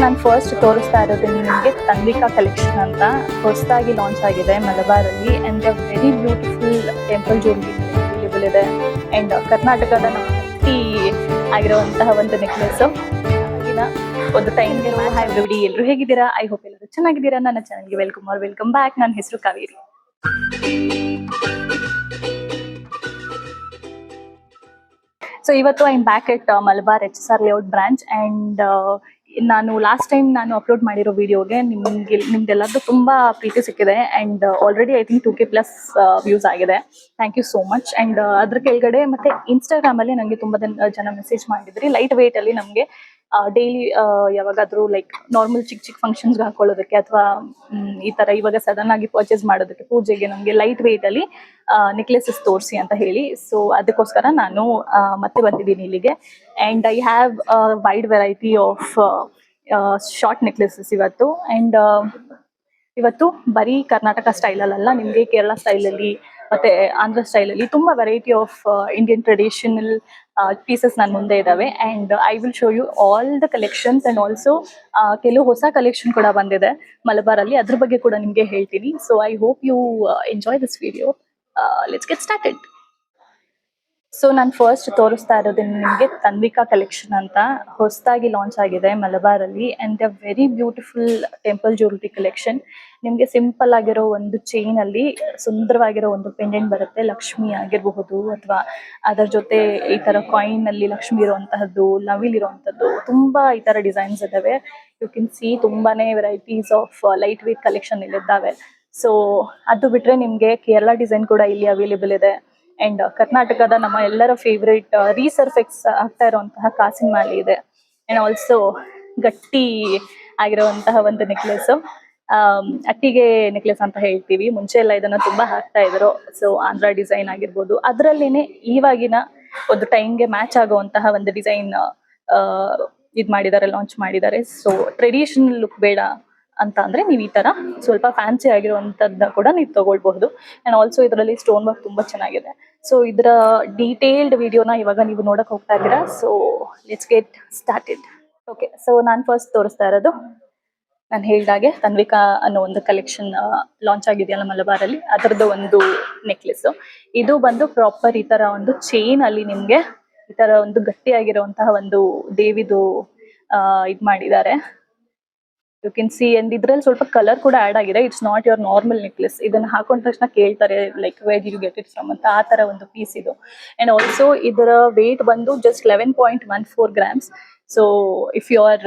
ನಾನು ಫಸ್ಟ್ ತೋರಿಸ್ತಾ ಇರೋದು ನಿಮಗೆ ತನ್ವಿಕಾ ಕಲೆಕ್ಷನ್ ಅಂತ ಹೊಸದಾಗಿ ಲಾಂಚ್ ಆಗಿದೆ ಮಲಬಾರಲ್ಲಿ and very beautiful temple jewellery available ಇದೆ ಅಂಡ್ ಕರ್ನಾಟಕದ ನಮ್ಮ ಹಟ್ಟಿ ಆಗಿರುವಂತಹ ಒಂದು ನೆಕ್ಲೆಸ್ ಒಂದು ಟೈಮ್ಗೆ ಹಾಯ್ ಎವ್ರಿಬಡಿ, ಎಲ್ಲರೂ ಹೇಗಿದ್ದೀರಾ? ಐ ಹೋಪ್ ಎಲ್ಲರೂ ಚೆನ್ನಾಗಿದ್ದೀರಾ. ನನ್ನ ಚಾನಲ್ಗೆ ವೆಲ್ಕಮ್ ಬ್ಯಾಕ್. ನನ್ನ ಹೆಸರು ಕಾವೇರಿ. ಸೊ ಇವತ್ತು I am back at Malabar HSR layout branch and ನಾನು ಲಾಸ್ಟ್ ಟೈಮ್ ನಾನು ಅಪ್ಲೋಡ್ ಮಾಡಿರೋ ವಿಡಿಯೋಗೆ ನಿಮ್ದೆಲ್ಲದ್ದು ತುಂಬಾ ಪ್ರೀತಿ ಸಿಕ್ಕಿದೆ and already I think 2K+ views ಆಗಿದೆ. Thank you so much. And ಅದ್ರ ಕೆಳಗಡೆ ಮತ್ತೆ ಇನ್ಸ್ಟಾಗ್ರಾಮ್ ಅಲ್ಲಿ ನನಗೆ ತುಂಬಾ ಜನ ಮೆಸೇಜ್ ಮಾಡಿದ್ರಿ ಲೈಟ್ ವೇಟ್ ಅಲ್ಲಿ ನಮಗೆ ಡೈಲಿ ಯಾವಾಗಾದ್ರೂ ಲೈಕ್ ನಾರ್ಮಲ್ ಚಿಕ್ಕ ಫಂಕ್ಷನ್ಸ್ಗೆ ಹಾಕೊಳ್ಳೋದಕ್ಕೆ ಅಥವಾ ಈ ತರ ಇವಾಗ ಸಡನ್ ಆಗಿ ಪರ್ಚೇಸ್ ಮಾಡೋದಕ್ಕೆ ಪೂಜೆಗೆ ನಮಗೆ ಲೈಟ್ ವೇಟ್ ಅಲ್ಲಿ ನೆಕ್ಲೆಸಸ್ ತೋರಿಸಿ ಅಂತ ಹೇಳಿ. ಸೊ ಅದಕ್ಕೋಸ್ಕರ ನಾನು ಮತ್ತೆ ಬಂದಿದ್ದೀನಿ ಇಲ್ಲಿಗೆ and I have wide variety of short necklaces ಇವತ್ತು. ಅಂಡ್ ಇವತ್ತು ಬರೀ ಕರ್ನಾಟಕ ಸ್ಟೈಲಲ್ಲ, ನಿಮಗೆ ಕೇರಳ ಸ್ಟೈಲಲ್ಲಿ ಮತ್ತೆ ಆಂಧ್ರ ಸ್ಟೈಲಲ್ಲಿ ತುಂಬಾ variety of Indian traditional pieces ನನ್ನ ಮುಂದೆ ಇದಾವೆ and I will show you all the collections and also ಕೆಲವು ಹೊಸ ಕಲೆಕ್ಷನ್ ಕೂಡ ಬಂದಿದೆ ಮಲಬಾರಲ್ಲಿ, ಅದ್ರ ಬಗ್ಗೆ ಕೂಡ ನಿಮಗೆ ಹೇಳ್ತೀನಿ. So I hope you enjoy this video. Let's get started. So ನಾನು ಫಸ್ಟ್ ತೋರಿಸ್ತಾ ಇರೋದು ನಿಮಗೆ ತನ್ವಿಕಾ ಕಲೆಕ್ಷನ್ ಅಂತ ಹೊಸದಾಗಿ ಲಾಂಚ್ ಆಗಿದೆ ಮಲಬಾರಲ್ಲಿ and very beautiful temple jewellery collection. ನಿಮಗೆ ಸಿಂಪಲ್ ಆಗಿರೋ ಒಂದು ಚೈನ್ ಅಲ್ಲಿ ಸುಂದರವಾಗಿರೋ ಒಂದು ಪೆಂಡೆಂಟ್ ಬರುತ್ತೆ, ಲಕ್ಷ್ಮಿ ಆಗಿರಬಹುದು ಅಥವಾ ಅದರ ಜೊತೆ ಈ ತರ ಕಾಯಿನ್ ಅಲ್ಲಿ ಲಕ್ಷ್ಮಿ ಇರುವಂತಹದ್ದು, ನವಿಲ್ ಇರುವಂತದ್ದು, ತುಂಬಾ ಈ ತರ ಡಿಸೈನ್ಸ್ ಇದಾವೆ. ಯು ಕ್ಯಾನ್ ಸಿ ತುಂಬಾನೇ varieties of light weight collection ಇಲ್ಲಿ ಇದ್ದಾವೆ. ಸೊ ಅದು ಬಿಟ್ರೆ ನಿಮ್ಗೆ ಕೇರಳ ಡಿಸೈನ್ ಕೂಡ ಇಲ್ಲಿ ಅವೈಲೇಬಲ್ ಇದೆ ಅಂಡ್ ಕರ್ನಾಟಕದ ನಮ್ಮ ಎಲ್ಲರ ಫೇವ್ರೇಟ್ ರೀಸರ್ಫೆಕ್ಸ್ ಆಗ್ತಾ ಇರುವಂತಹ ಕಾಸಿನ ಮಾಲೆ ಇದೆ ಅಂಡ್ ಆಲ್ಸೋ ಗಟ್ಟಿ ಆಗಿರುವಂತಹ ಒಂದು ನೆಕ್ಲೆಸ್, ಅಟ್ಟಿಗೆ ನೆಕ್ಲೆಸ್ ಅಂತ ಹೇಳ್ತೀವಿ. ಮುಂಚೆ ಎಲ್ಲ ಇದನ್ನ ತುಂಬಾ ಹಾಕ್ತಾ ಇದ್ರು. ಸೊ ಆಂಧ್ರ ಡಿಸೈನ್ ಆಗಿರ್ಬೋದು, ಅದರಲ್ಲೇನೆ ಇವಾಗಿನ ಒಂದು ಟೈಮ್ಗೆ ಮ್ಯಾಚ್ ಆಗುವಂತಹ ಒಂದು ಡಿಸೈನ್ ಇದ್ ಮಾಡಿದ್ದಾರೆ, ಲಾಂಚ್ ಮಾಡಿದ್ದಾರೆ. ಸೊ ಟ್ರೆಡಿಷನಲ್ ಲುಕ್ ಬೇಡ ಅಂತ ಅಂದ್ರೆ ನೀವು ಈ ತರ ಸ್ವಲ್ಪ ಫ್ಯಾನ್ಸಿ ಆಗಿರುವಂತದ್ದ ಕೂಡ ನೀವು ತಗೊಳ್ಬಹುದು ಅಂಡ್ ಆಲ್ಸೋ ಇದರಲ್ಲಿ ಸ್ಟೋನ್ ವರ್ಕ್ ತುಂಬಾ ಚೆನ್ನಾಗಿದೆ. ಸೊ ಇದರ ಡೀಟೇಲ್ಡ್ ವಿಡಿಯೋನ ಇವಾಗ ನೀವು ನೋಡಕ್ ಹೋಗ್ತಾ ಇದ್ದೀರಾ. So let's get started. Okay, so ನಾನು ಫಸ್ಟ್ ತೋರಿಸ್ತಾ ಇರೋದು ನಾನು ಹೇಳಿದಾಗೆ ತನ್ವಿಕಾ ಅನ್ನೋ ಒಂದು ಕಲೆಕ್ಷನ್ ಲಾಂಚ್ ಆಗಿದೆಯಲ್ಲ ಮಲಬಾರಲ್ಲಿ, ಅದರದ್ದು ಒಂದು ನೆಕ್ಲೆಸ್. ಇದು ಬಂದು ಪ್ರಾಪರ್ ಈ ತರ ಒಂದು ಚೈನ್ ಅಲ್ಲಿ ನಿಮ್ಗೆ ಈ ತರ ಒಂದು ಗಟ್ಟಿಯಾಗಿರುವಂತಹ ಒಂದು ದೇವಿದು ಇದ್ ಮಾಡಿದ್ದಾರೆ. ಯು ಕ್ಯಾನ್ ಸಿ ಅಂಡ್ ಇದ್ರಲ್ಲಿ ಸ್ವಲ್ಪ ಕಲರ್ ಕೂಡ ಆಡ್ ಆಗಿದೆ. It's not your normal necklace. ಇದನ್ನ ಹಾಕೊಂಡ ತಕ್ಷಣ ಕೇಳ್ತಾರೆ like where did you get it from ಅಂತ, ಆ ತರ ಒಂದು ಪೀಸ್ ಇದು. ಅಂಡ್ ಆಲ್ಸೋ ಇದರ ವೇಟ್ ಬಂದು just 11.14 grams. So if you are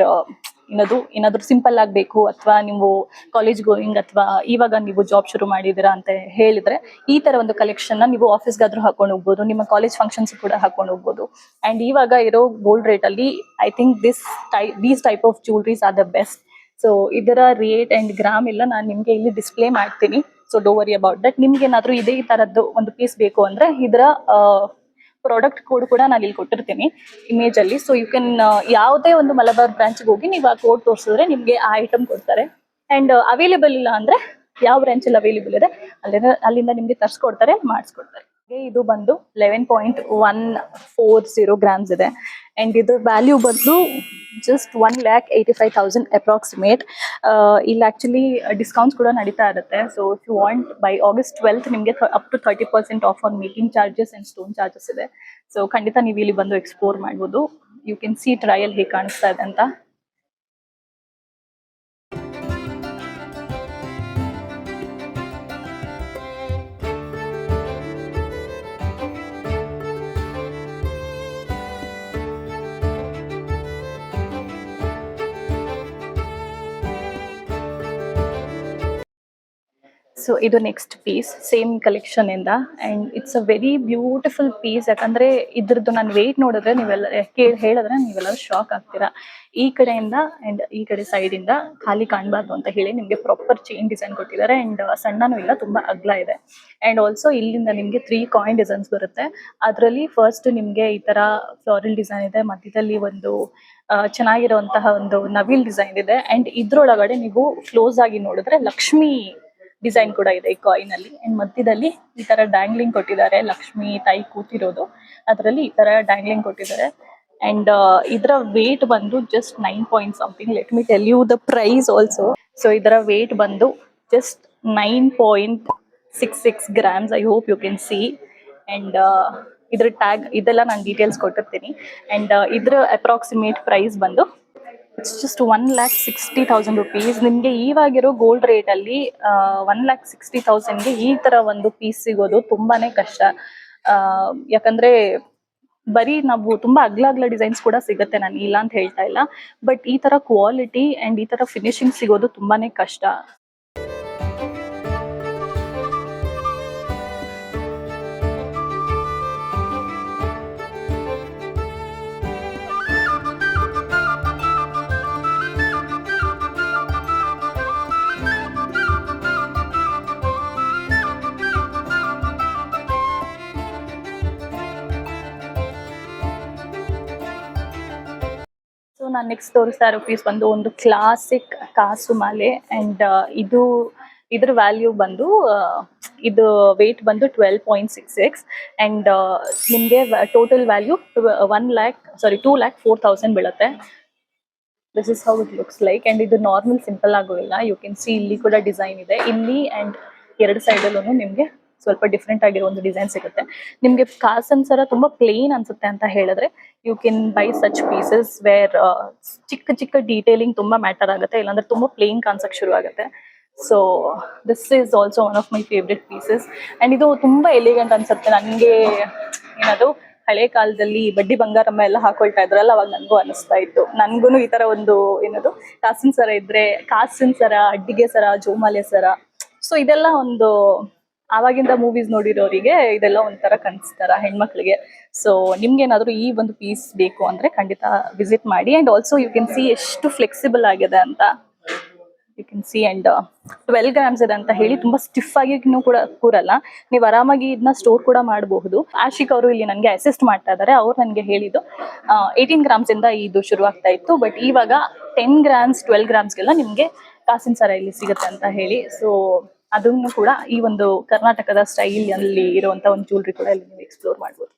ಏನಾದ್ರು ಸಿಂಪಲ್ ಆಗಬೇಕು ಅಥವಾ ನೀವು ಕಾಲೇಜ್ ಗೋಯಿಂಗ್ ಅಥವಾ ಇವಾಗ ನೀವು ಜಾಬ್ ಶುರು ಮಾಡಿದೀರಾ ಅಂತ ಹೇಳಿದ್ರೆ ಈ ತರ ಒಂದು ಕಲೆಕ್ಷನ್ ನೀವು ಆಫೀಸ್ಗಾದ್ರೂ ಹಾಕೊಂಡು ಹೋಗ್ಬೋದು, ನಿಮ್ಮ ಕಾಲೇಜ್ ಫಂಕ್ಷನ್ಸ್ ಕೂಡ ಹಾಕೊಂಡು ಹೋಗ್ಬೋದು. ಅಂಡ್ ಇವಾಗ ಇರೋ ಗೋಲ್ಡ್ ರೇಟ್ ಅಲ್ಲಿ I think these type of jewelleries are the best. So ಇದರ ರೇಟ್ ಅಂಡ್ ಗ್ರಾಮ್ ಎಲ್ಲ ನಾನು ನಿಮ್ಗೆ ಇಲ್ಲಿ ಡಿಸ್ಪ್ಲೇ ಮಾಡ್ತೀನಿ. So do worry about that. ನಿಮ್ಗೆ ಏನಾದ್ರು ಇದೇ ತರದ್ದು ಒಂದು ಪೀಸ್ ಬೇಕು ಅಂದ್ರೆ ಇದರ ಪ್ರಾಡಕ್ಟ್ ಕೋಡ್ ಕೂಡ ನಾನು ಇಲ್ಲಿ ಕೊಟ್ಟಿರ್ತೀನಿ ಇಮೇಜ್ ಅಲ್ಲಿ. ಸೊ ಯು ಕ್ಯಾನ್ ಯಾವುದೇ ಒಂದು ಮಲಬಾರ್ ಬ್ರಾಂಚ್ಗೆ ಹೋಗಿ ನೀವು ಆ ಕೋಡ್ ತೋರಿಸಿದ್ರೆ ನಿಮ್ಗೆ ಆ ಐಟಮ್ ಕೊಡ್ತಾರೆ. ಅಂಡ್ ಅವೈಲೇಬಲ್ ಇಲ್ಲ ಅಂದ್ರೆ ಯಾವ ಬ್ರಾಂಚ್ ಅಲ್ಲಿ ಅವೈಲೇಬಲ್ ಇದೆ ಅಲ್ಲಿಂದ ನಿಮ್ಗೆ ತರ್ಸ್ಕೊಡ್ತಾರೆ, ಮಾಡಿಸ್ಕೊಡ್ತಾರೆ. ಇದು ಬಂದು 11.140 grams ಇದೆ ಅಂಡ್ ಇದ್ರ ವ್ಯಾಲ್ಯೂ ಬಂದು ಜಸ್ಟ್ 1,85,000 ಅಪ್ರಾಕ್ಸಿಮೇಟ್. ಇಲ್ಲಿ ಆಕ್ಚುಲಿ ಡಿಸ್ಕೌಂಟ್ಸ್ ಕೂಡ ನಡೀತಾ ಇರುತ್ತೆ. So if you want buy August 12th ನಿಮಗೆ up to 30% off on making charges and stone charges ಇದೆ. ಸೊ ಖಂಡಿತ ನೀವು ಇಲ್ಲಿ ಬಂದು ಎಕ್ಸ್ಪ್ಲೋರ್ ಮಾಡ್ಬೋದು. ಯು ಕ್ಯಾನ್ ಸಿ ಟ್ರಯಲ್ ಹೇಗೆ ಕಾಣಿಸ್ತಾ ಇದೆ ಅಂತ. ಸೊ ಇದು ನೆಕ್ಸ್ಟ್ ಪೀಸ್ ಸೇಮ್ ಕಲೆಕ್ಷನ್ ಇಂದ and it's a very beautiful piece. ಯಾಕಂದ್ರೆ ಇದ್ರದ್ದು ನಾನು ವೇಟ್ ನೋಡಿದ್ರೆ ನೀವೆಲ್ಲ ಹೇಳಿದ್ರೆ ನೀವೆಲ್ಲರೂ ಶಾಕ್ ಆಗ್ತೀರಾ. ಈ ಕಡೆಯಿಂದ ಅಂಡ್ ಈ ಕಡೆ ಸೈಡ್ ಇಂದ ಖಾಲಿ ಕಾಣಬಾರ್ದು ಅಂತ ಹೇಳಿ ನಿಮ್ಗೆ ಪ್ರಾಪರ್ ಚೈನ್ ಡಿಸೈನ್ ಕೊಟ್ಟಿದ್ದಾರೆ ಅಂಡ್ ಸಣ್ಣನೂ ಇಲ್ಲ, ತುಂಬಾ ಅಗ್ಲ ಇದೆ. ಅಂಡ್ ಆಲ್ಸೋ ಇಲ್ಲಿಂದ ನಿಮ್ಗೆ 3 ಕಾಯಿನ್ ಡಿಸೈನ್ಸ್ ಬರುತ್ತೆ. ಅದರಲ್ಲಿ ಫಸ್ಟ್ ನಿಮ್ಗೆ ಈ ತರ ಫ್ಲೋರಲ್ ಡಿಸೈನ್ ಇದೆ, ಮಧ್ಯದಲ್ಲಿ ಒಂದು ಚೆನ್ನಾಗಿರುವಂತಹ ಒಂದು ನವಿಲ್ ಡಿಸೈನ್ ಇದೆ ಅಂಡ್ ಇದ್ರೊಳಗಡೆ ನೀವು ಕ್ಲೋಸ್ ಆಗಿ ನೋಡಿದ್ರೆ ಲಕ್ಷ್ಮಿ ಡಿಸೈನ್ ಕೂಡ ಇದೆ ಈ ಕಾಯಿನ್ ಅಲ್ಲಿ. ಅಂಡ್ ಮಧ್ಯದಲ್ಲಿ ಈ ತರ ಡ್ಯಾಂಗ್ಲಿಂಗ್ ಕೊಟ್ಟಿದ್ದಾರೆ, ಲಕ್ಷ್ಮಿ ತಾಯಿ ಕೂತಿರೋದು ಅದರಲ್ಲಿ ಈ ತರ ಡ್ಯಾಂಗ್ಲಿಂಗ್ ಕೊಟ್ಟಿದ್ದಾರೆ. ಅಂಡ್ ಇದರ ವೇಟ್ ಬಂದು just 9 point something. Let me tell you the price also. So ಇದರ ವೇಟ್ ಬಂದು just 9.66 grams. I hope you can see. And ಇದ್ರ ಟ್ಯಾಗ್ ಇದೆಲ್ಲ ನಾನು ಡೀಟೇಲ್ಸ್ ಕೊಟ್ಟಿರ್ತೀನಿ. ಅಂಡ್ ಇದ್ರ ಅಪ್ರಾಕ್ಸಿಮೇಟ್ ಪ್ರೈಸ್ ಬಂದು ಇಟ್ಸ್ ಜಸ್ಟ್ 1,60,000 rupees. ನಿಮಗೆ ಇವಾಗಿರೋ ಗೋಲ್ಡ್ ರೇಟ್ ಅಲ್ಲಿ 1,60,000ಗೆ ಈ ತರ ಒಂದು ಪೀಸ್ ಸಿಗೋದು ತುಂಬಾನೇ ಕಷ್ಟ. ಯಾಕಂದ್ರೆ ಬರೀ ನಾವು ತುಂಬಾ ಅಗ್ಲ ಡಿಸೈನ್ಸ್ ಕೂಡ ಸಿಗುತ್ತೆ, ನಾನು ಇಲ್ಲ ಅಂತ ಹೇಳ್ತಾ ಇಲ್ಲ, ಬಟ್ ಈ ತರ ಕ್ವಾಲಿಟಿ ಅಂಡ್ ಈ ತರ ಫಿನಿಶಿಂಗ್ ಸಿಗೋದು ತುಂಬಾನೇ ಕಷ್ಟ. ಸೊ ನಾನು ನೆಕ್ಸ್ಟ್ ತೋರಿಸ್ತಾ ಇರೋ ಪೀಸ್ ಬಂದು ಒಂದು ಕ್ಲಾಸಿಕ್ ಕಾಸು ಮಾಲೆ. ಅಂಡ್ ಇದ್ರ ವ್ಯಾಲ್ಯೂ ಬಂದು ಇದು ವೇಟ್ ಬಂದು 12.66 ಅಂಡ್ ನಿಮಗೆ ಟೋಟಲ್ ವ್ಯಾಲ್ಯೂ 2,04,000 ಬೀಳುತ್ತೆ. This is how it looks like. And ಇದು ನಾರ್ಮಲ್ ಸಿಂಪಲ್ ಆಗೋ ಇಲ್ಲ, ಯು ಕ್ಯಾನ್ ಸಿ ಇಲ್ಲಿ ಕೂಡ ಡಿಸೈನ್ ಇದೆ, ಇಲ್ಲಿ ಅಂಡ್ ಎರಡು ಸೈಡಲ್ಲೂ ನಿಮಗೆ ಸ್ವಲ್ಪ ಡಿಫ್ರೆಂಟ್ ಆಗಿರೋ ಒಂದು ಡಿಸೈನ್ ಸಿಗುತ್ತೆ. ನಿಮಗೆ ಕಾಸನ್ ಸರ ತುಂಬಾ ಪ್ಲೇನ್ ಅನ್ಸುತ್ತೆ ಅಂತ ಹೇಳಿದ್ರೆ you can buy such pieces where ಚಿಕ್ಕ ಚಿಕ್ಕ ಡೀಟೇಲಿಂಗ್ ತುಂಬಾ ಮ್ಯಾಟರ್ ಆಗುತ್ತೆ, ಇಲ್ಲಾಂದ್ರೆ ತುಂಬಾ ಪ್ಲೇನ್ ಕಾನ್ಸೆಪ್ಟ್ ಶುರು ಆಗುತ್ತೆ. So this is also one of my favourite pieces. And ಇದು ತುಂಬಾ ಎಲಿಗೆಂಟ್ ಅನ್ಸುತ್ತೆ ನನಗೆ. ಏನದು ಹಳೆ ಕಾಲದಲ್ಲಿ ಬಡ್ಡಿ ಬಂಗಾರಮ್ಮ ಎಲ್ಲ ಹಾಕೊಳ್ತಾ ಇದ್ರಲ್ಲ, ಅವಾಗ ನನಗೂ ಅನಿಸ್ತಾ ಇತ್ತು, ನನ್ಗೂ ಈ ತರ ಒಂದು ಏನದು ಕಾಸಿನ ಸರ ಇದ್ರೆ, ಕಾಸಿನ ಸರ, ಅಡ್ಡಿಗೆ ಸರ, ಜೋಮಾಲೆ ಸರ. ಸೊ ಇದೆಲ್ಲ ಒಂದು ಆವಾಗಿಂದ ಮೂವೀಸ್ ನೋಡಿರೋರಿಗೆ ಇದೆಲ್ಲ ಒಂಥರ ಕನ್ಸ್ತಾರ ಹೆಣ್ಮಕ್ಳಿಗೆ. ಸೊ ನಿಮ್ಗೆ ಏನಾದ್ರು ಈ ಒಂದು ಪೀಸ್ ಬೇಕು ಅಂದ್ರೆ ಖಂಡಿತ ವಿಸಿಟ್ ಮಾಡಿ. And also you can see ಎಷ್ಟು ಫ್ಲೆಕ್ಸಿಬಲ್ ಆಗಿದೆ ಅಂತ. You can see. And 12 grams ಇದೆ ಅಂತ ಹೇಳಿ ತುಂಬಾ ಸ್ಟಿಫ್ ಆಗಿ ಕೂಡ ಕೂರಲ್ಲ, ನೀವು ಆರಾಮಾಗಿ ಇದನ್ನ ಸ್ಟೋರ್ ಕೂಡ ಮಾಡಬಹುದು. ಆಶಿಕ್ ಅವರು ಇಲ್ಲಿ ನನಗೆ ಅಸಿಸ್ಟ್ ಮಾಡ್ತಾ ಇದ್ದಾರೆ. ಅವ್ರು ನನಗೆ ಹೇಳಿದ್ದು 18 grams ಇಂದ ಇದು ಶುರು ಆಗ್ತಾ ಇತ್ತು, ಬಟ್ ಇವಾಗ 10 grams 12 gramsಗೆಲ್ಲ ನಿಮ್ಗೆ ಕಾಸಿನ ಸರ ಇಲ್ಲಿ ಸಿಗುತ್ತೆ ಅಂತ ಹೇಳಿ. ಸೊ ಅದನ್ನು ಕೂಡ ಈ ಒಂದು ಕರ್ನಾಟಕದ ಸ್ಟೈಲ್ ಅಲ್ಲಿ ಇರುವಂತ ಒಂದು ಜ್ಯೂಲ್ರಿ ಕೂಡ ಇಲ್ಲಿ ನೀವು ಎಕ್ಸ್ಪ್ಲೋರ್ ಮಾಡ್ಬೋದು.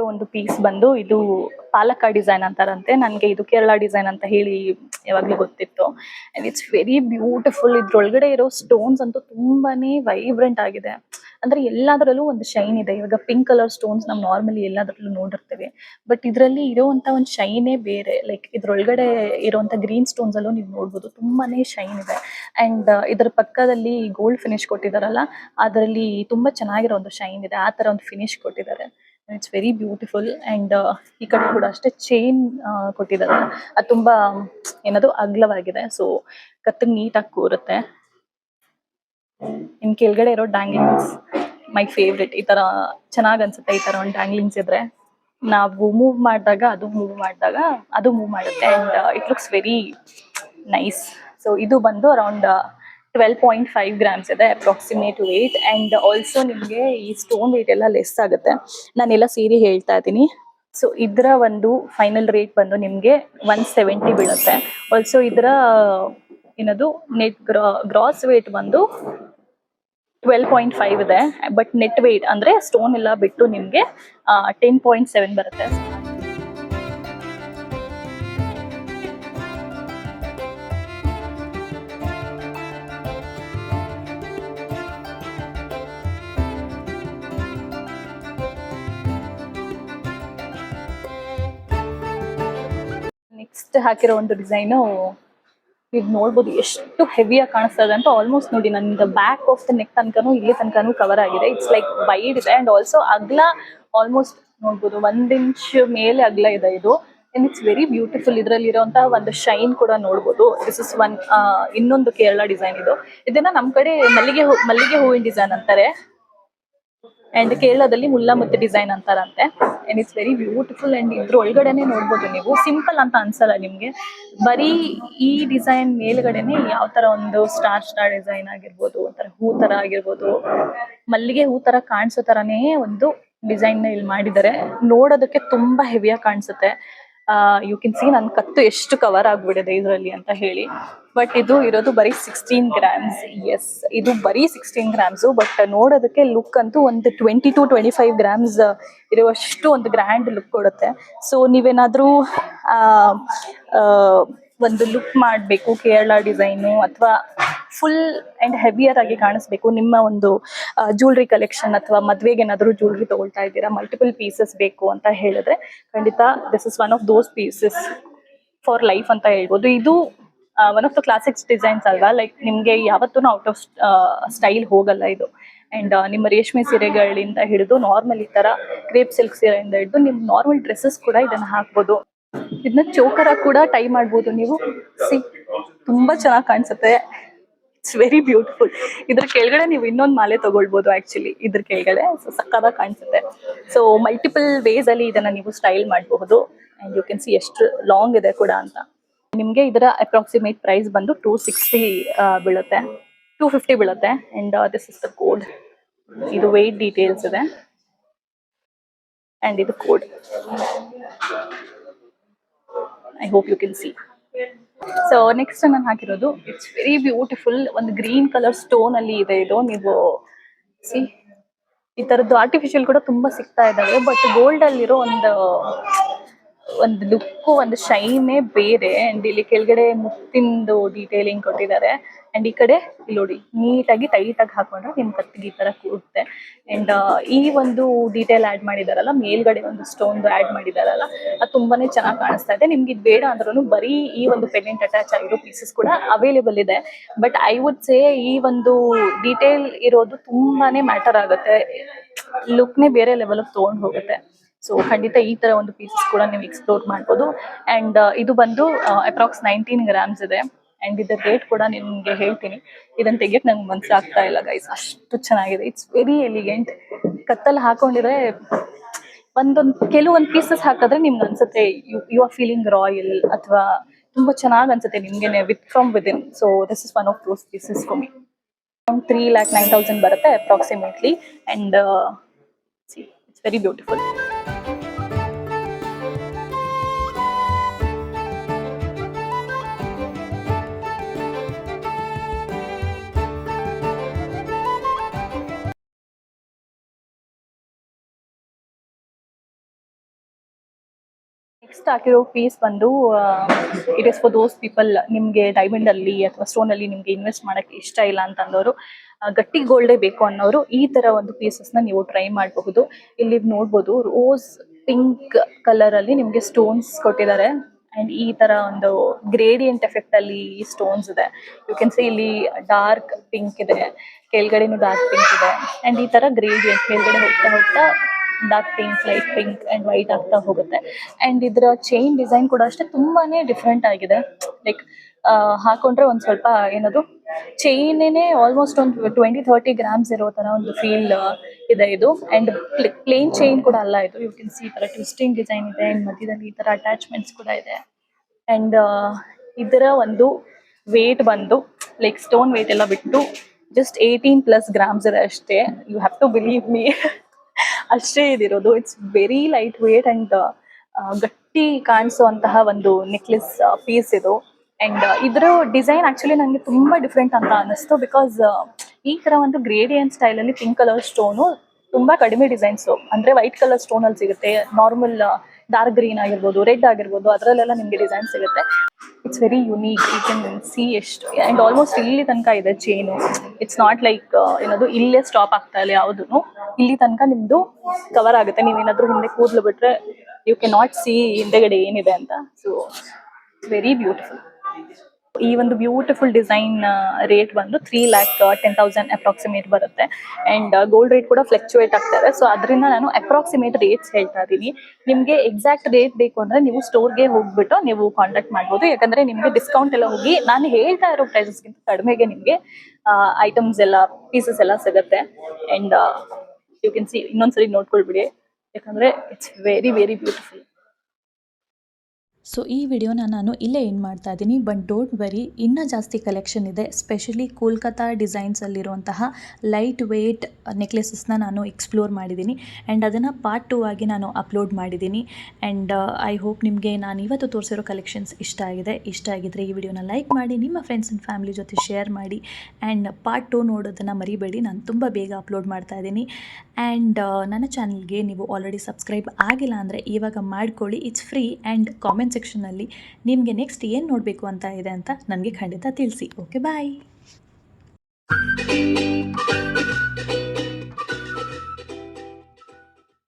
ಒಂದು ಪೀಸ್ ಬಂದು ಇದು ಪಾಲಕ ಡಿಸೈನ್ ಅಂತಾರಂತೆ. ನನಗೆ ಇದು ಕೇರಳ ಡಿಸೈನ್ ಅಂತ ಹೇಳಿ ಯಾವಾಗ್ಲೂ ಗೊತ್ತಿತ್ತು. And it's very beautiful. ಇದ್ರೊಳಗಡೆ ಇರೋ ಸ್ಟೋನ್ಸ್ ಅಂತೂ ತುಂಬಾನೇ ವೈಬ್ರೆಂಟ್ ಆಗಿದೆ, ಅಂದ್ರೆ ಎಲ್ಲಾದ್ರಲ್ಲೂ ಒಂದು ಶೈನ್ ಇದೆ. ಇವಾಗ ಪಿಂಕ್ ಕಲರ್ ಸ್ಟೋನ್ಸ್ ನಾವು ನಾರ್ಮಲಿ ಎಲ್ಲಾದ್ರಲ್ಲೂ ನೋಡಿರ್ತೇವೆ, ಬಟ್ ಇದರಲ್ಲಿ ಇರುವಂತ ಒಂದು ಶೈನೇ ಬೇರೆ. ಲೈಕ್ ಇದ್ರೊಳಗಡೆ ಇರುವಂತ ಗ್ರೀನ್ ಸ್ಟೋನ್ಸ್ ಅಲ್ಲೂ ನೀವು ನೋಡ್ಬೋದು, ತುಂಬಾನೇ ಶೈನ್ ಇದೆ. ಅಂಡ್ ಇದರ ಪಕ್ಕದಲ್ಲಿ ಗೋಲ್ಡ್ ಫಿನಿಶ್ ಕೊಟ್ಟಿದಾರಲ್ಲ, ಅದರಲ್ಲಿ ತುಂಬಾ ಚೆನ್ನಾಗಿರೋ ಒಂದು ಶೈನ್ ಇದೆ, ಆ ತರ ಒಂದು ಫಿನಿಶ್ ಕೊಟ್ಟಿದ್ದಾರೆ. It's very beautiful. ಅಂಡ್ ಈ ಕಡೆ ಕೂಡ ಅಷ್ಟೇ ಚೈನ್ ಕೊಟ್ಟಿದ್ದಾರೆ, ಅದು ತುಂಬಾ ಏನದು ಅಗ್ಲವಾಗಿದೆ. ಸೊ ಕತ್ತಿಗೆ ನೀಟಾಗಿ ಕೂರುತ್ತೆ. ಇನ್ ಕೆಳಗಡೆ ಇರೋ ಡ್ಯಾಂಗ್ಲಿಂಗ್ಸ್ ಮೈ ಫೇವ್ರೆಟ್. ಈ ತರ ಚೆನ್ನಾಗ್ ಅನ್ಸುತ್ತೆ, ಈ ತರ ಒಂದು ಡ್ಯಾಂಗ್ಲಿಂಗ್ಸ್ ಇದ್ರೆ ನಾವು ಮೂವ್ ಮಾಡಿದಾಗ ಅದು ಮೂವ್ ಮಾಡುತ್ತೆ. And it looks very nice. So ಇದು ಬಂದು ಅರೌಂಡ್ 12.5 grams ಇದೆ ಅಪ್ರಾಕ್ಸಿಮೇಟ್ ವೇಟ್. ಅಂಡ್ ಆಲ್ಸೋ ನಿಮಗೆ ಈ ಸ್ಟೋನ್ ವೇಟ್ ಎಲ್ಲ ಲೆಸ್ ಆಗುತ್ತೆ, ನಾನೆಲ್ಲ ಸೇರಿ ಹೇಳ್ತಾ ಇದ್ದೀನಿ. ಸೊ ಇದರ ಒಂದು ಫೈನಲ್ ರೇಟ್ ಬಂದು ನಿಮಗೆ 170 ಬೀಳುತ್ತೆ. ಆಲ್ಸೋ ಇದರ ಏನದು ನೆಟ್ ಗ್ರಾಸ್ ವೇಟ್ ಬಂದು 12.5 ಇದೆ, ಬಟ್ ನೆಟ್ ವೇಟ್ ಅಂದ್ರೆ ಸ್ಟೋನ್ ಎಲ್ಲ ಬಿಟ್ಟು ನಿಮಗೆ 10.7 ಬರುತ್ತೆ. ನೆಕ್ಸ್ಟ್ ಹಾಕಿರೋ ಒಂದು ಡಿಸೈನು ನೀವು ನೋಡ್ಬೋದು ಎಷ್ಟು ಹೆವಿಯಾಗಿ ಕಾಣಿಸ್ತದೆ ಅಂತ. ಆಲ್ಮೋಸ್ಟ್ ನೋಡಿ ನನ್ನ ಬ್ಯಾಕ್ ಆಫ್ ದ ನೆಕ್ ತನಕನೂ ಇಲ್ಲಿ ತನಕನೂ ಕವರ್ ಆಗಿದೆ. ಇಟ್ಸ್ ಲೈಕ್ ವೈಡ್ ಇದೆ. ಅಂಡ್ ಆಲ್ಸೋ ಅಗ್ಲ ಆಲ್ಮೋಸ್ಟ್ ನೋಡ್ಬೋದು 1 ಇಂಚ್ ಮೇಲೆ ಅಗ್ಲ ಇದೆ ಇದು. And it's very beautiful. ಇದರಲ್ಲಿ ಇರುವಂತಹ ಒಂದು ಶೈನ್ ಕೂಡ ನೋಡ್ಬೋದು. ದಿಸ್ ಇಸ್ ಒನ್ ಇನ್ನೊಂದು ಕೇರಳ ಡಿಸೈನ್ ಇದು. ಇದನ್ನ ನಮ್ಮ ಕಡೆ ಮಲ್ಲಿಗೆ ಹೂವಿನ ಡಿಸೈನ್ ಅಂತಾರೆ. ಅಂಡ್ ಕೇರಳದಲ್ಲಿ ಮುಲ್ಲಮುತ್ತು ಡಿಸೈನ್ ಅಂತಾರಂತೆ. And it's very beautiful. And ಇದ್ರ ಒಳಗಡೆನೆ ನೋಡ್ಬೋದು ನೀವು, ಸಿಂಪಲ್ ಅಂತ ಅನ್ಸಲ್ಲ ನಿಮ್ಗೆ. ಬರೀ ಈ ಡಿಸೈನ್ ಮೇಲ್ಗಡೆನೆ ಯಾವ ತರ ಒಂದು ಸ್ಟಾರ್ ಡಿಸೈನ್ ಆಗಿರ್ಬೋದು, ಒಂಥರ ಹೂ ತರ ಆಗಿರ್ಬೋದು, ಮಲ್ಲಿಗೆ ಹೂ ತರ ಕಾಣಿಸೋ ತರನೇ ಒಂದು ಡಿಸೈನ್ ನ ಇಲ್ಲಿ ಮಾಡಿದ್ದಾರೆ. ನೋಡೋದಕ್ಕೆ ತುಂಬಾ ಹೆವಿಯಾಗಿ ಕಾಣಿಸುತ್ತೆ. ಯು ಕ್ಯಾನ್ ಸಿ ನನ್ ಕತ್ತು ಎಷ್ಟು ಕವರ್ ಆಗ್ಬಿಡಿದೆ ಇದರಲ್ಲಿ ಅಂತ ಹೇಳಿ. ಬಟ್ ಇದು ಇರೋದು ಬರೀ 16 ಗ್ರಾಮ್ಸ್. ಎಸ್, ಇದು ಬರೀ 16 ಗ್ರಾಮ್ಸ್. ಬಟ್ ನೋಡೋದಕ್ಕೆ ಲುಕ್ ಅಂತೂ ಒಂದು 20 to 25 ಗ್ರಾಮ್ಸ್ ಇರುವಷ್ಟು ಒಂದು ಗ್ರ್ಯಾಂಡ್ ಲುಕ್ ಕೊಡುತ್ತೆ. ಸೊ ನೀವೇನಾದ್ರೂ ಒಂದು ಲುಕ್ ಮಾಡಬೇಕು, ಕೇರಳ ಡಿಸೈನು ಅಥವಾ ಫುಲ್ ಅಂಡ್ ಹೆವಿಯರ್ ಆಗಿ ಕಾಣಿಸ್ಬೇಕು, ನಿಮ್ಮ ಒಂದು ಜ್ಯುವೆಲ್ರಿ ಕಲೆಕ್ಷನ್ ಅಥವಾ ಮದ್ವೆಗೆ ಏನಾದ್ರು ಜ್ಯುವೆಲ್ರಿ ತಗೊಳ್ತಾ ಇದ್ದೀರಾ, ಮಲ್ಟಿಪಲ್ ಪೀಸಸ್ ಬೇಕು ಅಂತ ಹೇಳಿದ್ರೆ ಖಂಡಿತ this is one of those pieces for life ಅಂತ ಹೇಳ್ಬೋದು. ಇದು one of the classics designs ಅಲ್ವಾ, ಲೈಕ್ ನಿಮ್ಗೆ ಯಾವತ್ತೂ ಔಟ್ ಆಫ್ ಸ್ಟೈಲ್ ಹೋಗಲ್ಲ ಇದು. ಅಂಡ್ ನಿಮ್ಮ ರೇಷ್ಮೆ ಸೀರೆಗಳಿಂದ ಹಿಡಿದು ನಾರ್ಮಲ್ ಈ ತರ ಕ್ರೇಪ್ ಸಿಲ್ಕ್ ಸೀರೆಯಿಂದ ಹಿಡಿದು ನಿಮ್ ನಾರ್ಮಲ್ ಡ್ರೆಸ್ಸಸ್ ಕೂಡ ಇದನ್ನ ಹಾಕ್ಬೋದು. ಇದನ್ನ ಚೋಕರ ಕೂಡ ಟೈ ಮಾಡ್ಬೋದು ನೀವು. ಸಿ, ತುಂಬಾ ಚೆನ್ನಾಗಿ ಕಾಣಿಸುತ್ತೆ. It's very beautiful. ಇದ್ರ ಕೆಳಗಡೆ ನೀವು ಇನ್ನೊಂದು ಮಾಲೆ ತಗೊಳ್ಬಹುದು ಆಕ್ಚುಲಿ ಇದ್ರ ಕೆಳಗಡೆ. ಸೊ ಸಕ್ಕದಾಗಿ ಕಾಣಿಸುತ್ತೆ. ಸೊ ಮಲ್ಟಿಪಲ್ ವೇಸ್ ಅಲ್ಲಿ ಇದನ್ನ ನೀವು ಸ್ಟೈಲ್ ಮಾಡಬಹುದು. ಅಂಡ್ ಯು ಕ್ಯಾನ್ ಸಿ ಎಷ್ಟು ಲಾಂಗ್ ಇದೆ ಕೂಡ ಅಂತ. ನಿಮ್ಗೆ ಇದರ ಅಪ್ರಾಕ್ಸಿಮೇಟ್ ಪ್ರೈಸ್ ಬಂದು 260 ಬೀಳುತ್ತೆ, 250 ಬೀಳುತ್ತೆ. And this is the code. ಇದು ವೇಟ್ ಡೀಟೇಲ್ಸ್ ಇದೆ ಅಂಡ್ ಇದು code. I hope you can see. So next ನಾನು ಹಾಕಿರೋದು ಇಟ್ಸ್ ವೆರಿ ಬ್ಯೂಟಿಫುಲ್. ಒಂದು ಗ್ರೀನ್ ಕಲರ್ ಸ್ಟೋನ್ ಅಲ್ಲಿ ಇದೆ ಇದು. ನೀವು ಸಿ, ಈ ತರದ್ದು ಆರ್ಟಿಫಿಷಿಯಲ್ ಕೂಡ ತುಂಬಾ ಸಿಗ್ತಾ ಇದಾವೆ. ಬಟ್ ಗೋಲ್ಡ್ ಅಲ್ಲಿರೋ ಒಂದು ಲುಕ್, ಒಂದು ಶೈನೇ ಬೇರೆ. ಅಂಡ್ ಇಲ್ಲಿ ಕೆಳಗಡೆ ಮುತ್ತಿಂದು ಡೀಟೇಲಿಂಗ್ ಕೊಟ್ಟಿದ್ದಾರೆ. ಅಂಡ್ ಈ ಕಡೆ ಇಲ್ಲಿ ನೋಡಿ, ನೀಟಾಗಿ ಟೈಟ್ ಆಗಿ ಹಾಕೊಂಡ್ರೆ ನಿಮ್ ಕತ್ತಿಗೆ ಈ ತರ ಕೂರುತ್ತೆ. ಅಂಡ್ ಈ ಒಂದು ಡೀಟೇಲ್ ಆಡ್ ಮಾಡಿದಾರಲ್ಲ, ಮೇಲ್ಗಡೆ ಒಂದು ಸ್ಟೋನ್ ಆಡ್ ಮಾಡಿದಾರಲ್ಲ, ಅದು ತುಂಬಾನೇ ಚೆನ್ನಾಗಿ ಕಾಣಿಸ್ತಾ ಇದೆ. ನಿಮ್ಗೆ ಇದು ಬೇಡ ಅಂದ್ರೂ ಬರೀ ಈ ಒಂದು ಪೆಂಡೆಂಟ್ ಅಟ್ಯಾಚ್ ಆಗಿರೋ ಪೀಸಸ್ ಕೂಡ ಅವೈಲೇಬಲ್ ಇದೆ. ಬಟ್ ಐ ವುಡ್ ಸೇ ಈ ಒಂದು ಡೀಟೇಲ್ ಇರೋದು ತುಂಬಾನೇ ಮ್ಯಾಟರ್ ಆಗುತ್ತೆ, ಲುಕ್ನೇ ಬೇರೆ ಲೆವೆಲ್ ತಗೊಂಡ್ ಹೋಗುತ್ತೆ. ಸೊ ಖಂಡಿತ ಈ ತರ ಒಂದು ಪೀಸಸ್ ಕೂಡ ನೀವು ಎಕ್ಸ್ಪ್ಲೋರ್ ಮಾಡ್ಬೋದು. ಅಂಡ್ ಇದು ಬಂದು ಅಪ್ರಾಕ್ಸ್ 19 ಗ್ರಾಮ್ಸ್ ಇದೆ. ಅಂಡ್ ಇದ್ರ ರೇಟ್ ಕೂಡ ನಿಮ್ಗೆ ಹೇಳ್ತೀನಿ. ಇದನ್ನ ತೆಗಿಯಕ್ ನಂಗೆ ಮನ್ಸು ಆಗ್ತಾ ಇಲ್ಲ ಗೈಸ್, ಅಷ್ಟು ಚೆನ್ನಾಗಿದೆ. It's very elegant. ಕತ್ತಲ್ಲಿ ಹಾಕೊಂಡಿದ್ರೆ ಕೆಲವೊಂದು ಪೀಸಸ್ ಹಾಕಿದ್ರೆ ನಿಮ್ಗೆ ಅನ್ಸುತ್ತೆ ಯು ಆರ್ ಫೀಲಿಂಗ್ ರಾಯಲ್, ಅಥವಾ ತುಂಬಾ ಚೆನ್ನಾಗಿ ಅನ್ಸುತ್ತೆ ನಿಮ್ಗೆ with from within. So this is one of those pieces for me. 3,09,000 ಬರುತ್ತೆ approximately. And it's very beautiful. Next ಹಾಕಿರೋ ಪೀಸ್ ಬಂದು it is for those people, ನಿಮ್ಗೆ ಡೈಮಂಡ್ ಅಲ್ಲಿ ಅಥವಾ ಸ್ಟೋನ್ ಅಲ್ಲಿ ನಿಮ್ಗೆ ಇನ್ವೆಸ್ಟ್ ಮಾಡಕ್ಕೆ ಇಷ್ಟ ಇಲ್ಲ ಅಂತ ಅಂದವರು, ಗಟ್ಟಿ ಗೋಲ್ಡೇ ಬೇಕು ಅನ್ನೋರು ಈ ತರ ಒಂದು ಪೀಸಸ್ ನ ನೀವು ಟ್ರೈ ಮಾಡಬಹುದು. ಇಲ್ಲಿ ನೋಡ್ಬೋದು ರೋಸ್ ಪಿಂಕ್ ಕಲರ್ ಅಲ್ಲಿ ನಿಮ್ಗೆ ಸ್ಟೋನ್ಸ್ ಕೊಟ್ಟಿದ್ದಾರೆ. ಅಂಡ್ ಈ ತರ ಒಂದು ಗ್ರೇಡಿಯಂಟ್ ಎಫೆಕ್ಟ್ ಅಲ್ಲಿ ಸ್ಟೋನ್ಸ್ ಇದೆ. ಯು ಕ್ಯಾನ್ ಸಿ ಇಲ್ಲಿ ಡಾರ್ಕ್ ಪಿಂಕ್ ಇದೆ, ಕೆಳಗಡೆನು ಡಾರ್ಕ್ ಪಿಂಕ್ ಇದೆ. ಅಂಡ್ ಈ ತರ ಗ್ರೇಡಿಯಂಟ್ ಕೆಳಗಡೆ ಹೋಗ್ತಾ ಹೋಗ್ತಾ dark pink, light pink and white ಆಗ್ತಾ ಹೋಗುತ್ತೆ. ಅಂಡ್ ಇದ್ರ ಚೈನ್ ಡಿಸೈನ್ ಕೂಡ ಅಷ್ಟೇ ತುಂಬಾನೇ ಡಿಫ್ರೆಂಟ್ ಆಗಿದೆ. ಲೈಕ್ ಹಾಕೊಂಡ್ರೆ ಒಂದ್ ಸ್ವಲ್ಪ ಏನದು ಚೈನೇನೆ ಆಲ್ಮೋಸ್ಟ್ ಒಂದು 20-30 ಗ್ರಾಮ್ಸ್ ಇರೋ ತರ ಒಂದು ಫೀಲ್ ಇದೆ ಇದು. ಅಂಡ್ ಪ್ಲೇನ್ ಚೈನ್ ಕೂಡ ಅಲ್ಲ ಇದು. ಯು ಕ್ಯಾನ್ ಸಿ ಈ ತರ ಟ್ವಿಸ್ಟಿಂಗ್ ಡಿಸೈನ್ ಇದೆ. ಅಂಡ್ ಮಧ್ಯದಲ್ಲಿ ಈ ತರ ಅಟ್ಯಾಚ್ಮೆಂಟ್ಸ್ ಕೂಡ ಇದೆ. ಅಂಡ್ ಇದರ ಒಂದು ವೇಟ್ ಬಂದು ಲೈಕ್ ಸ್ಟೋನ್ ವೇಟ್ ಎಲ್ಲ ಬಿಟ್ಟು ಜಸ್ಟ್ 18+ ಗ್ರಾಮ್ಸ್ ಇದೆ ಅಷ್ಟೇ. You have to believe me, ಅಷ್ಟೇ ಇದಿರೋದು. It's very light weight and ಗಟ್ಟಿ ಕಾಣಿಸುವಂತಹ ಒಂದು ನೆಕ್ಲೆಸ್ ಪೀಸ್ ಇದು. ಅಂಡ್ ಇದ್ರ ಡಿಸೈನ್ ಆಕ್ಚುಲಿ ನಂಗೆ ತುಂಬಾ ಡಿಫ್ರೆಂಟ್ ಅಂತ ಅನಿಸ್ತು. ಬಿಕಾಸ್ ಈ ತರ ಒಂದು ಗ್ರೇಡಿಯಂಟ್ ಸ್ಟೈಲ್ ಅಲ್ಲಿ ಪಿಂಕ್ ಕಲರ್ ಸ್ಟೋನು ತುಂಬಾ ಕಡಿಮೆ ಡಿಸೈನ್ಸ್ ಅಂದ್ರೆ ವೈಟ್ ಕಲರ್ ಸ್ಟೋನ್ ಅಲ್ಲಿ ಸಿಗುತ್ತೆ. ನಾರ್ಮಲ್ ಡಾರ್ಕ್ ಗ್ರೀನ್ ಆಗಿರ್ಬೋದು, ರೆಡ್ ಆಗಿರ್ಬೋದು, ಅದರಲ್ಲೆಲ್ಲ ನಿಮ್ಗೆ ಡಿಸೈನ್ ಸಿಗುತ್ತೆ. It's very unique. You can see ಎಷ್ಟು ಅಂಡ್ ಆಲ್ಮೋಸ್ಟ್ ಇಲ್ಲಿ ತನಕ ಇದೆ ಚೈನು. ಇಟ್ಸ್ ನಾಟ್ ಲೈಕ್ ಏನದು ಇಲ್ಲೇ ಸ್ಟಾಪ್ ಆಗ್ತಾ ಇಲ್ಲ ಯಾವುದೂ. ಇಲ್ಲಿ ತನಕ ನಿಮ್ದು ಕವರ್ ಆಗುತ್ತೆ. ನೀವೇನಾದ್ರೂ ಹಿಂದೆ ಕೂದಲು ಬಿಟ್ರೆ ಯು ಕ್ಯಾನ್ ನಾಟ್ ಸಿ ಹಿಂದೆಗಡೆ ಏನಿದೆ ಅಂತ. So very beautiful. ಈ ಒಂದು ಬ್ಯೂಟಿಫುಲ್ ಡಿಸೈನ್ ರೇಟ್ ಬಂದು 3,10,000 ಅಪ್ರಾಕ್ಸಿಮೇಟ್ ಬರುತ್ತೆ. ಅಂಡ್ ಗೋಲ್ಡ್ ರೇಟ್ ಕೂಡ ಫ್ಲಕ್ಚುಯೇಟ್ ಆಗ್ತಾರೆ. ಸೊ ಅದರಿಂದ ನಾನು ಅಪ್ರಾಕ್ಸಿಮೇಟ್ ರೇಟ್ಸ್ ಹೇಳ್ತಾ ಇದ್ದೀನಿ. ನಿಮ್ಗೆ ಎಕ್ಸಾಕ್ಟ್ ರೇಟ್ ಬೇಕು ಅಂದ್ರೆ ನೀವು ಸ್ಟೋರ್ಗೆ ಹೋಗ್ಬಿಟ್ಟು ನೀವು ಕಾಂಟ್ಯಾಕ್ಟ್ ಮಾಡ್ಬೋದು. ಯಾಕಂದ್ರೆ ನಿಮ್ಗೆ ಡಿಸ್ಕೌಂಟ್ ಎಲ್ಲ ಹೋಗಿ ನಾನು ಹೇಳ್ತಾ ಇರೋ ಪ್ರೈಸಸ್ಗಿಂತ ಕಡಿಮೆಗೆ ನಿಮ್ಗೆ ಐಟಮ್ಸ್ ಎಲ್ಲ ಪೀಸಸ್ ಎಲ್ಲ ಸಿಗುತ್ತೆ. ಅಂಡ್ ಯು ಕ್ಯಾನ್ ಸಿ, ಇನ್ನೊಂದ್ಸರಿ ನೋಡ್ಕೊಳ್ಬಿಡಿ, ಯಾಕಂದರೆ it's very very beautiful. So ಈ ವಿಡಿಯೋನ ನಾನು ಇಲ್ಲೇ ಎಂಡ್ ಮಾಡ್ತಾ ಇದ್ದೀನಿ. ಬಟ್ ಡೋಂಟ್ ವರಿ, ಇನ್ನೂ ಜಾಸ್ತಿ ಕಲೆಕ್ಷನ್ ಇದೆ. ಸ್ಪೆಷಲಿ ಕೋಲ್ಕತ್ತಾ ಡಿಸೈನ್ಸಲ್ಲಿರುವಂತಹ ಲೈಟ್ ವೆಯ್ಟ್ ನೆಕ್ಲೆಸಸ್ನ ನಾನು ಎಕ್ಸ್ಪ್ಲೋರ್ ಮಾಡಿದ್ದೀನಿ ಆ್ಯಂಡ್ ಅದನ್ನು ಪಾರ್ಟ್ 2 ಆಗಿ ನಾನು ಅಪ್ಲೋಡ್ ಮಾಡಿದ್ದೀನಿ. ಆ್ಯಂಡ್ ಐ ಹೋಪ್ ನಿಮಗೆ ನಾನು ಇವತ್ತು ತೋರಿಸಿರೋ ಕಲೆಕ್ಷನ್ಸ್ ಇಷ್ಟ ಆಗಿದೆ. ಇಷ್ಟ ಆಗಿದ್ದರೆ ಈ ವಿಡಿಯೋನ ಲೈಕ್ ಮಾಡಿ, ನಿಮ್ಮ ಫ್ರೆಂಡ್ಸ್ ಆ್ಯಂಡ್ ಫ್ಯಾಮಿಲಿ ಜೊತೆ ಶೇರ್ ಮಾಡಿ ಆ್ಯಂಡ್ ಪಾರ್ಟ್ 2 ನೋಡೋದನ್ನು ಮರಿಬೇಡಿ. ನಾನು ತುಂಬ ಬೇಗ ಅಪ್ಲೋಡ್ ಮಾಡ್ತಾ ಇದ್ದೀನಿ. ಆ್ಯಂಡ್ ನನ್ನ ಚಾನಲ್ಗೆ ನೀವು ಆಲ್ರೆಡಿ ಸಬ್ಸ್ಕ್ರೈಬ್ ಆಗಿಲ್ಲ ಅಂದರೆ ಇವಾಗ ಮಾಡ್ಕೊಳ್ಳಿ, ಇಟ್ಸ್ ಫ್ರೀ. ಆ್ಯಂಡ್ ಕಾಮೆಂಟ್ ಸೆಕ್ಷನಲ್ಲಿ ನಿಮಗೆ ನೆಕ್ಸ್ಟ್ ಏನು ನೋಡಬೇಕು ಅಂತ ಇದೆ ಅಂತ ನನಗೆ ಖಂಡಿತ ತಿಳಿಸಿ. ಓಕೆ, ಬಾಯ್.